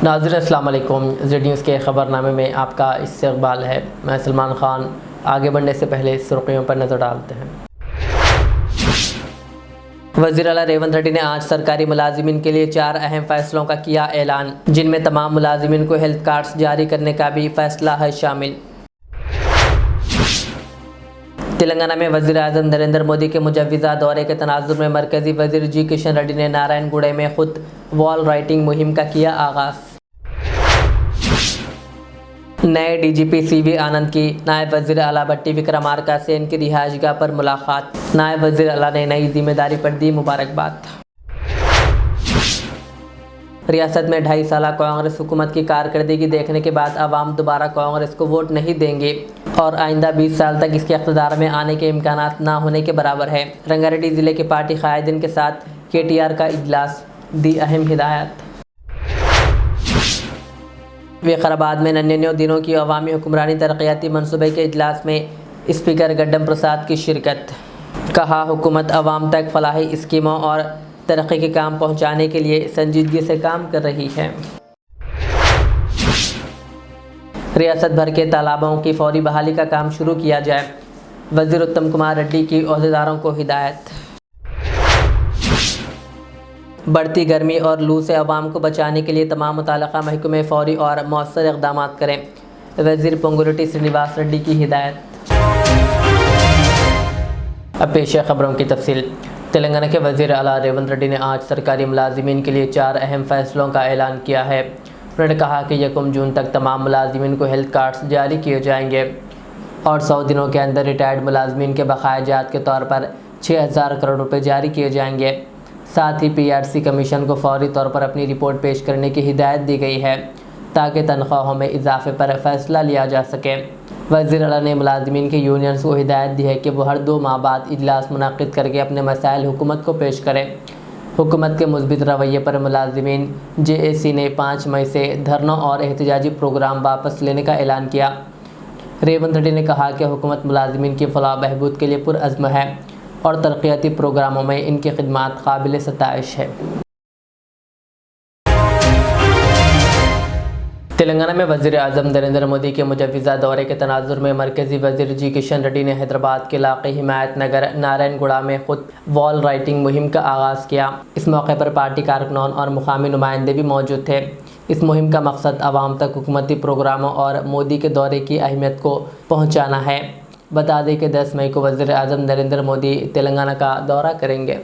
ناظرین السلام علیکم، زیڈ نیوز کے خبر نامے میں آپ کا استقبال ہے۔ میں سلمان خان۔ آگے بڑھنے سے پہلے سرخیوں پر نظر ڈالتے ہیں۔ وزیر اعلیٰ ریونت ریڈی نے آج سرکاری ملازمین کے لیے 4 اہم فیصلوں کا کیا اعلان، جن میں تمام ملازمین کو ہیلتھ کارڈز جاری کرنے کا بھی فیصلہ ہے شامل۔ تلنگانہ میں وزیر اعظم نریندر مودی کے مجوزہ دورے کے تناظر میں مرکزی وزیر جی کشن ریڈی نے نارائن گوڑے میں خود وال رائٹنگ مہم کا کیا آغاز۔ نئے ڈی جی پی سی وی آنند کی نائب وزیر اعلیٰ بھٹی وکرمارکا سے ان کی رہائش گاہ پر ملاقات۔ نائب وزیر اعلیٰ نے نئی ذمہ داری پر دی مبارکباد۔ ریاست میں 2.5 سالہ کانگریس حکومت کی کارکردگی دیکھنے کے بعد عوام دوبارہ کانگریس کو ووٹ نہیں دیں گے اور آئندہ 20 سال تک اس کے اقتدار میں آنے کے امکانات نہ ہونے کے برابر ہے۔ رنگاریڈی ضلع کے پارٹی قائدین کے ساتھ کے ٹی آر کا اجلاس، دی اہم ہدایات۔ وقار میں 99 دنوں کی عوامی حکمرانی ترقیاتی منصوبے کے اجلاس میں اسپیکر گڈم پرساد کی شرکت۔ کہا، حکومت عوام تک فلاحی اسکیموں اور ترقی کے کام پہنچانے کے لیے سنجیدگی سے کام کر رہی ہے۔ ریاست بھر کے تالابوں کی فوری بحالی کا کام شروع کیا جائے، وزیر اتم کمار ریڈی کی عہدیداروں کو ہدایت۔ بڑھتی گرمی اور لو سے عوام کو بچانے کے لیے تمام متعلقہ محکمے فوری اور مؤثر اقدامات کریں، وزیر پونگولیٹی سرینیواس ریڈی کی ہدایت۔ اب پیش ہے خبروں کی تفصیل۔ تلنگانہ کے وزیر اعلیٰ ریونت ریڈی نے آج سرکاری ملازمین کے لیے 4 اہم فیصلوں کا اعلان کیا ہے۔ انہوں نے کہا کہ 1 جون تک تمام ملازمین کو ہیلتھ کارڈز جاری کیے جائیں گے اور 100 دنوں کے اندر ریٹائرڈ ملازمین کے بقایا جات کے طور پر 6,000 کروڑ روپے جاری کیے جائیں گے۔ ساتھ ہی پی آر سی کمیشن کو فوری طور پر اپنی رپورٹ پیش کرنے کی ہدایت دی گئی ہے تاکہ تنخواہوں میں اضافے پر فیصلہ لیا جا سکے۔ وزیر اعلیٰ نے ملازمین کی یونینز کو ہدایت دی ہے کہ وہ ہر 2 ماہ بعد اجلاس منعقد کر کے اپنے مسائل حکومت کو پیش کریں۔ حکومت کے مثبت رویے پر ملازمین جے اے سی نے 5 مئی سے دھرنوں اور احتجاجی پروگرام واپس لینے کا اعلان کیا۔ ریونت ریڈی نے کہا کہ حکومت ملازمین کی فلاح و بہبود کے لیے پرعزم ہے اور ترقیاتی پروگراموں میں ان کی خدمات قابل ستائش ہے۔ تلنگانہ میں وزیر اعظم نریندر مودی کے مجوزہ دورے کے تناظر میں مرکزی وزیر جی کشن ریڈی نے حیدرآباد کے علاقے حمایت نگر نارائن گوڑا میں خود وال رائٹنگ مہم کا آغاز کیا۔ اس موقع پر پارٹی کارکنان اور مقامی نمائندے بھی موجود تھے۔ اس مہم کا مقصد عوام تک حکومتی پروگراموں اور مودی کے دورے کی اہمیت کو پہنچانا ہے۔ بتا دیں کہ 10 مئی کو وزیر اعظم نریندر مودی تلنگانہ کا دورہ کریں گے۔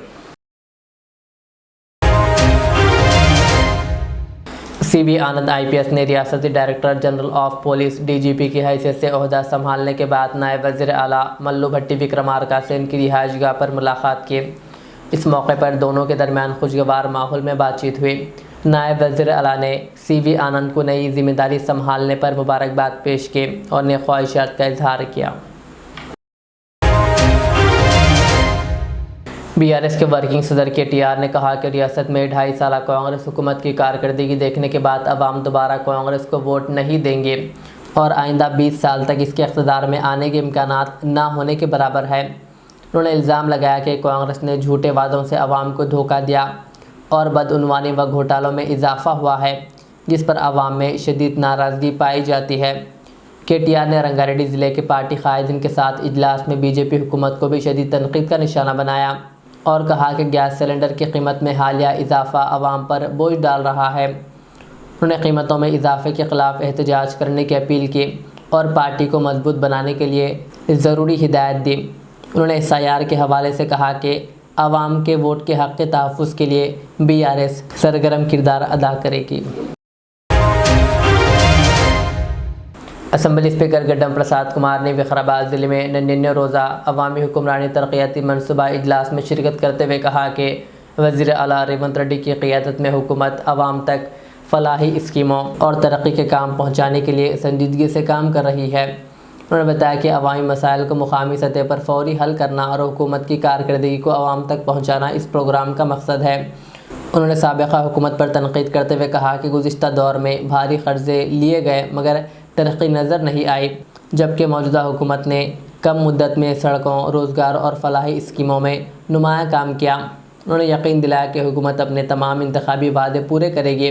سی وی آنند آئی پی ایس نے ریاستی director general of police D G P کی حیثیت سے عہدہ سنبھالنے کے بعد نائب وزیر اعلیٰ ملو بھٹی وکرمارکا سے ان کی رہائش گاہ پر ملاقات کی۔ اس موقع پر دونوں کے درمیان خوشگوار ماحول میں بات چیت ہوئی۔ نائب وزیر اعلیٰ نے سی وی آنند کو نئی ذمہ داری سنبھالنے پر مبارکباد پیش کی اور نیک خواہشات کا اظہار کیا۔ بی آر ایس کے ورکنگ صدر کے ٹی آر نے کہا کہ ریاست میں 2.5 سالہ کانگریس حکومت کی کارکردگی دیکھنے کے بعد عوام دوبارہ کانگریس کو ووٹ نہیں دیں گے اور آئندہ 20 سال تک اس کے اقتدار میں آنے کے امکانات نہ ہونے کے برابر ہے۔ انہوں نے الزام لگایا کہ کانگریس نے جھوٹے وعدوں سے عوام کو دھوکہ دیا اور بدعنوانی و گھوٹالوں میں اضافہ ہوا ہے، جس پر عوام میں شدید ناراضگی پائی جاتی ہے۔ کے ٹی آر نے رنگاریڈی ضلع کے پارٹی قائدین کے ساتھ اجلاس میں بی جے پی حکومت کو بھی شدید تنقید کا نشانہ بنایا اور کہا کہ گیس سلنڈر کی قیمت میں حالیہ اضافہ عوام پر بوجھ ڈال رہا ہے۔ انہوں نے قیمتوں میں اضافے کے خلاف احتجاج کرنے کی اپیل کی اور پارٹی کو مضبوط بنانے کے لیے ضروری ہدایت دی۔ انہوں نے ایس آئی آر کے حوالے سے کہا کہ عوام کے ووٹ کے حق کے تحفظ کے لیے بی آر ایس سرگرم کردار ادا کرے گی۔ اسمبلی اسپیکر گڈم پرساد کمار نے وقار ضلع میں 99 روزہ عوامی حکمرانی ترقیاتی منصوبہ اجلاس میں شرکت کرتے ہوئے کہا کہ وزیر اعلیٰ ریونت ریڈی کی قیادت میں حکومت عوام تک فلاحی اسکیموں اور ترقی کے کام پہنچانے کے لیے سنجیدگی سے کام کر رہی ہے۔ انہوں نے بتایا کہ عوامی مسائل کو مقامی سطح پر فوری حل کرنا اور حکومت کی کارکردگی کو عوام تک پہنچانا اس پروگرام کا مقصد ہے۔ انہوں نے سابقہ حکومت پر تنقید کرتے ہوئے کہا کہ گزشتہ دور میں بھاری قرضے لیے گئے مگر ترقی نظر نہیں آئی، جبکہ موجودہ حکومت نے کم مدت میں سڑکوں، روزگار اور فلاحی اسکیموں میں نمایاں کام کیا۔ انہوں نے یقین دلایا کہ حکومت اپنے تمام انتخابی وعدے پورے کرے گی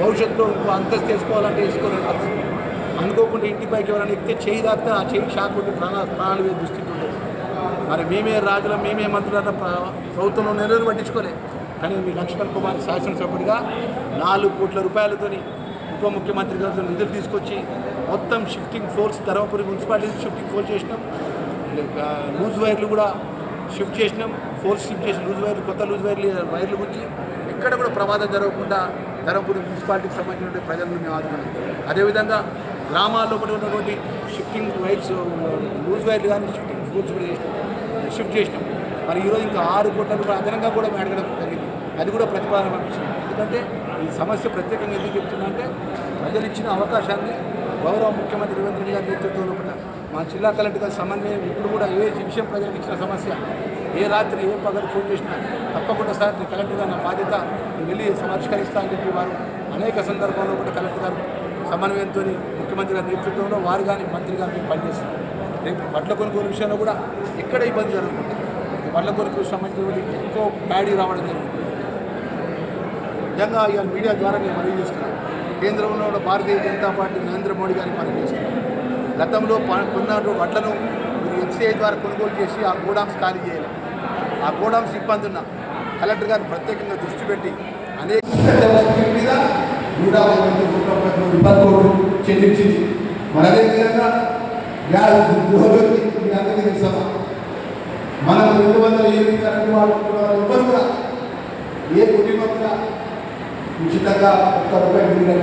భవిష్యత్తులో ఇంకో అంతస్తు వేసుకోవాలంటే వేసుకోలేదు. అనుకోకుండా ఇంటిపైకి ఎవరైనా ఎక్కితే చేయి దాకా ఆ చేయి షాక్ కొట్టి ప్రాణాలు వేసే దుస్థితి ఉంటుంది. మరి మేమే రాజులం, మేమే మంత్రులన్న ప్రభుత్వంలో నెలలు పట్టించుకోలేదు. కానీ మీ లక్ష్మణ్ కుమార్ శాసనసభ్యుడిగా 4 కోట్ల రూపాయలతోని ఉప ముఖ్యమంత్రి గారితో నిధులు తీసుకొచ్చి మొత్తం shifting force Dharmapuri municipality shifting force చేసినాం. లూజ్ వైర్లు కూడా షిఫ్ట్ చేసినాం. ఫోర్స్ షిఫ్ట్ చేసి లూజ్ వైర్లు, కొత్త లూజ్ వైర్లు గురించి ఎక్కడ కూడా ప్రమాదం జరగకుండా ధర్మపురి మున్సిపాలిటీకి సంబంధించిన ప్రజలను మేము ఆదుకున్నాం. అదేవిధంగా గ్రామాల్లో ఉన్నటువంటి షిఫ్టింగ్ వైర్స్, లూజ్ వైర్లు కానీ షిఫ్టింగ్ ఫోర్స్ కూడా షిఫ్ట్ చేసినాం. మరి ఈరోజు ఇంకా 6 కోట్ల రూపాయలు అదనంగా కూడా మేము అడగడం జరిగింది. అది కూడా ప్రతిపాదన పంపించాం. ఎందుకంటే ఈ సమస్య ప్రత్యేకంగా ఎందుకు చెప్తున్నా అంటే ప్రజలు ఇచ్చిన అవకాశాన్ని గౌరవ ముఖ్యమంత్రి రేవంత్ రెడ్డి గారి నేతృత్వంలో మా జిల్లా కలెక్టర్ గారి సమన్వయం ఇప్పుడు కూడా ఏ విషయం ప్రజలకు ఇచ్చిన సమస్య ఏ రాత్రి ఏ పగలు ఫోన్ చేసినా తప్పకుండా సార్ నేను కలెక్టర్ గారు నా బాధ్యత నేను వెళ్ళి సమర్ష్కరిస్తా అని చెప్పి వారు అనేక సందర్భాల్లో కూడా కలెక్టర్ గారు సమన్వయంతో ముఖ్యమంత్రి గారి నేతృత్వంలో వారు కానీ మంత్రి గారు పనిచేస్తారు. రేపు వడ్ల కొనుగోలు విషయంలో కూడా ఎక్కడ ఇబ్బంది జరుగుతుంది. వడ్ల కొనుగోలు సంబంధించిన ఎక్కువ ప్యాడీ రావడం జరుగుతుంది. నిజంగా ఇవాళ మీడియా ద్వారా నేను మనవి చేస్తున్నాను. కేంద్రంలో ఉన్న భారతీయ జనతా పార్టీ నరేంద్ర మోడీ గారికి మనవి చేస్తున్నాను. గతంలో కొన్న వడ్లను మీరు ఎఫ్సిఐ ద్వారా కొనుగోలు చేసి ఆ గోడామ్స్ ఖాళీ చేయాలి. ఆ గోడామ్స్ ఇబ్బంది ఉన్న కలెక్టర్ గారు ప్రత్యేకంగా దృష్టి పెట్టి అనేక చెల్లించింది. మన అదేవిధంగా గృహజ్యోతి మీ అందరికీ తెలుసా, మనం 200 యూనిట్ కరెంట్ వాడుతున్న ఎవ్వరు కూడా ఏ కుటుంబం కూడా ఉచితంగా ₹1 బిల్లు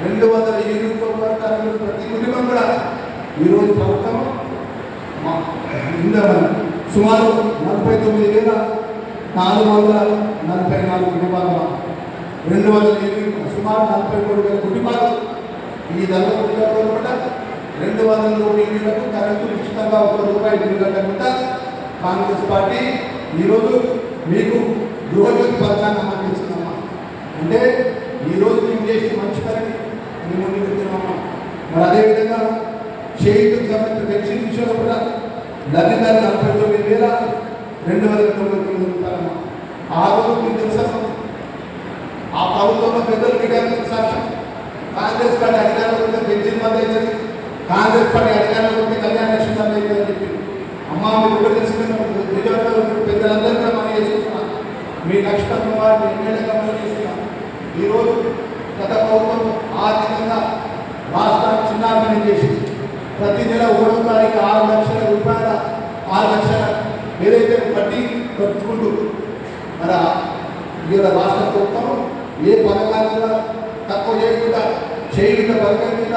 200 యూనిట్ కరెంట్ ప్రతి కుటుంబం కూడా ఈరోజు ప్రభుత్వం సుమారు 49,444 కుటుంబాలు, 200 యూనిట్ సుమారు 43,000 కుటుంబాలు ఈ ధర్మపురిలో కూడా 200 యూనిట్లకు కరెంటు ఉచితంగా ₹1 బిల్లు కట్టకుండా కాంగ్రెస్ పార్టీ ఈరోజు మీకు గృహజ్యోతి పథకాన్ని అమలు చేస్తున్నామా అంటే ఈరోజు మేము చేసిన మంచి పని మేము ముందుకు వెళ్తున్నామా. మరి అదేవిధంగా చేయుతకు సంబంధించిన పెన్షన్ విషయంలో కూడా లబ్ధిదారులు 49,299 రూపాయలు. ఆ రోజు మీకు తెలుసా, ఆ ప్రభుత్వంలో పెద్దలు మీకు సాక్ష్యం, కాంగ్రెస్ పార్టీ అధికారంలో ఉంటే పెన్షన్ బంద్ అవుతుంది, కాంగ్రెస్ పార్టీ అధికారంలో ఉంటే కళ్యాణ లక్ష్మి బంద్ అవుతుంది అని చెప్పి అమ్మ మీకు కూడా తెలిసిన పెద్దలందరూ కూడా మనం చేసుకుంటున్నాం. మీ లక్ష్మణ వారిని ఎమ్మెల్యేగా మనం చేస్తున్నాం. ఈరోజు గత ప్రభుత్వం ఆర్థికంగా రాష్ట్రాన్ని చిన్నాభిన్నం చేసి ప్రతి నెల 1వ తారీఖు 6 లక్షల రూపాయల 6 లక్షల ఏదైతే వడ్డీ కట్టుకుంటూ మరి ఇలా రాష్ట్ర ప్రభుత్వం ఏ పథకాలు కూడా తక్కువ చేయకుండా చేయుత పథకం కింద.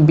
B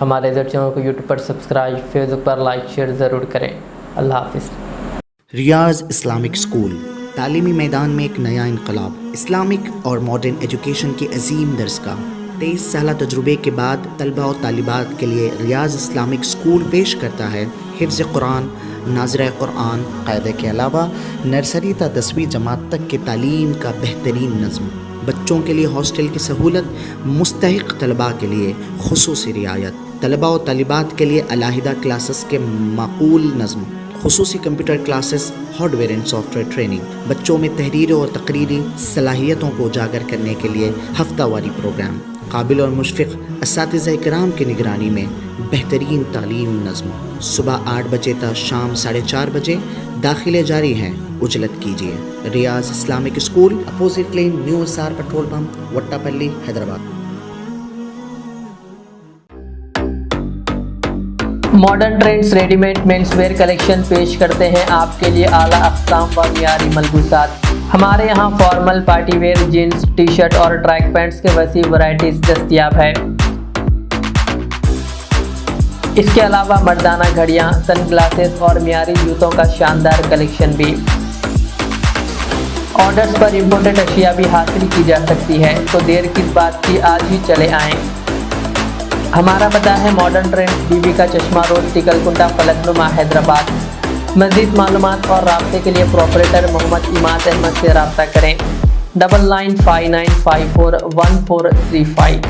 ہمارے ادھر چینل کو یوٹیوب پر سبسکرائب، فیس بک پر لائک شیئر ضرور کریں۔ اللہ حافظ۔ ریاض اسلامک اسکول تعلیمی میدان میں ایک نیا انقلاب، اسلامک اور ماڈرن ایجوکیشن کی عظیم درسگاہ۔ 23 سالہ تجربے کے بعد طلبہ و طالبات کے لیے ریاض اسلامک اسکول پیش کرتا ہے حفظ قرآن، ناظرہ قرآن قاعدے کے علاوہ نرسری تا 10ویں جماعت تک کی تعلیم کا بہترین نظم۔ بچوں کے لیے ہاسٹل کی سہولت، مستحق طلباء کے لیے خصوصی رعایت، طلباء و طالبات کے لیے علیحدہ کلاسز کے معقول نظم، خصوصی computer classes, hard where and soft where training, بچوں میں تحریری اور تقریری صلاحیتوں کو اجاگر کرنے کے لیے ہفتہ واری پروگرام، قابل اور مشفق اساتذہ کرام کی نگرانی میں بہترین تعلیم نظم۔ صبح 8 بجے تا شام 4:30 بجے داخلے جاری ہیں، اجلت کیجیے۔ Riyaz Islamic school, opposite lane, new SR petrol pump, Vattepally, Hyderabad. Modern trends ready made men's wear collection پیش کرتے ہیں آپ کے لیے اعلیٰ اقسام و معیاری ملبوسات۔ ہمارے یہاں formal, party wear, jeans, T shirt اور ٹریک پینٹس کے وسیع ورائٹیز دستیاب ہے۔ اس کے علاوہ مردانہ گھڑیاں، سن گلاسز اور معیاری جوتوں کا شاندار کلیکشن بھی۔ آرڈرز پر امپورٹڈ اشیاء بھی حاصل کی جا سکتی ہے، تو دیر کس بات کی، آج ہی چلے آئیں۔ ہمارا پتہ ہے ماڈرن ٹرینڈز، بی بی کا چشمہ روڈ، ٹکل کنڈا، فلک نما، حیدرآباد۔ مزید معلومات اور رابطے کے لیے پروپریٹر محمد اماد احمد سے رابطہ کریں۔ 9959541435۔